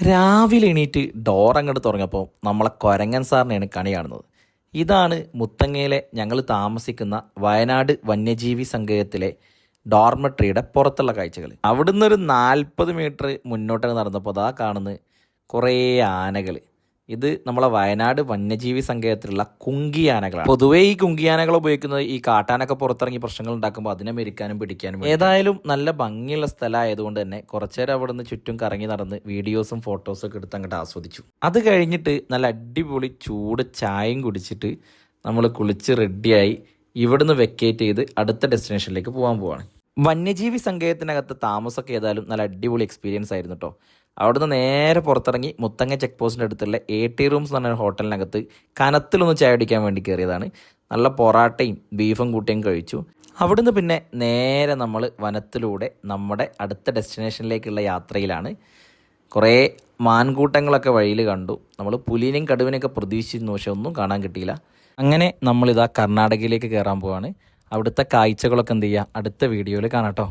രാവിലെ എണീറ്റ് ഡോർ അങ്ങോട്ട് തുറങ്ങപ്പോൾ നമ്മളെ കൊരങ്ങൻ സാറിനെയാണ് കണി കാണുന്നത്. ഇതാണ് മുത്തങ്ങയിലെ ഞങ്ങൾ താമസിക്കുന്ന വയനാട് വന്യജീവി സങ്കേതത്തിലെ ഡോർമെട്രിയുടെ പുറത്തുള്ള കാഴ്ചകൾ. അവിടുന്ന് ഒരു 40 മീറ്റർ മുന്നോട്ട് നടന്നപ്പോൾ അതാ കാണുന്നത് കുറേ ആനകൾ. ഇത് നമ്മളെ വയനാട് വന്യജീവി സങ്കേതത്തിലുള്ള കുങ്കിയാനകളാണ്. പൊതുവേ ഈ കുങ്കിയാനകൾ ഉപയോഗിക്കുന്നത് ഈ കാട്ടാനൊക്കെ പുറത്തിറങ്ങി പ്രശ്നങ്ങൾ ഉണ്ടാക്കുമ്പോൾ അതിനെ മെരിക്കാനും പിടിക്കാനും. ഏതായാലും നല്ല ഭംഗിയുള്ള സ്ഥലമായതുകൊണ്ട് തന്നെ കുറച്ചേരം അവിടെ നിന്ന് ചുറ്റും കറങ്ങി നടന്ന് വീഡിയോസും ഫോട്ടോസും ഒക്കെ എടുത്ത് അങ്ങോട്ട് ആസ്വദിച്ചു. അത് കഴിഞ്ഞിട്ട് നല്ല അടിപൊളി ചൂട് ചായയും കുടിച്ചിട്ട് നമ്മൾ കുളിച്ച് റെഡിയായി ഇവിടുന്ന് വെക്കേറ്റ് ചെയ്ത് അടുത്ത ഡെസ്റ്റിനേഷനിലേക്ക് പോകാൻ. വന്യജീവി സങ്കേതത്തിനകത്ത് താമസമൊക്കെ ഏതായാലും നല്ല അടിപൊളി എക്സ്പീരിയൻസ് ആയിരുന്നു കേട്ടോ. അവിടുന്ന് നേരെ പുറത്തിറങ്ങി മുത്തങ്ങ ചെക്ക് പോസ്റ്റിൻ്റെ അടുത്തുള്ള AT റൂംസ് എന്ന് പറഞ്ഞ ഹോട്ടലിനകത്ത് കനത്തിലൊന്ന് ചായ കുടിക്കാൻ വേണ്ടി കയറിയതാണ്. നല്ല പൊറാട്ടയും ബീഫും കൂട്ടിയും കഴിച്ചു. അവിടുന്ന് പിന്നെ നേരെ നമ്മൾ വനത്തിലൂടെ നമ്മുടെ അടുത്ത ഡെസ്റ്റിനേഷനിലേക്കുള്ള യാത്രയിലാണ്. കുറേ മാൻകൂട്ടങ്ങളൊക്കെ വഴിയിൽ കണ്ടു. നമ്മൾ പുലിനെയും കടുവിനെയൊക്കെ പ്രതീക്ഷിച്ചിരുന്നു, പക്ഷെ ഒന്നും കാണാൻ കിട്ടിയില്ല. അങ്ങനെ നമ്മളിതാ കർണാടകയിലേക്ക് കയറാൻ പോവാണ്. അവിടുത്തെ കാഴ്ചകളൊക്കെ എന്ത് ചെയ്യുക, അടുത്ത വീഡിയോയിൽ കാണാം കേട്ടോ.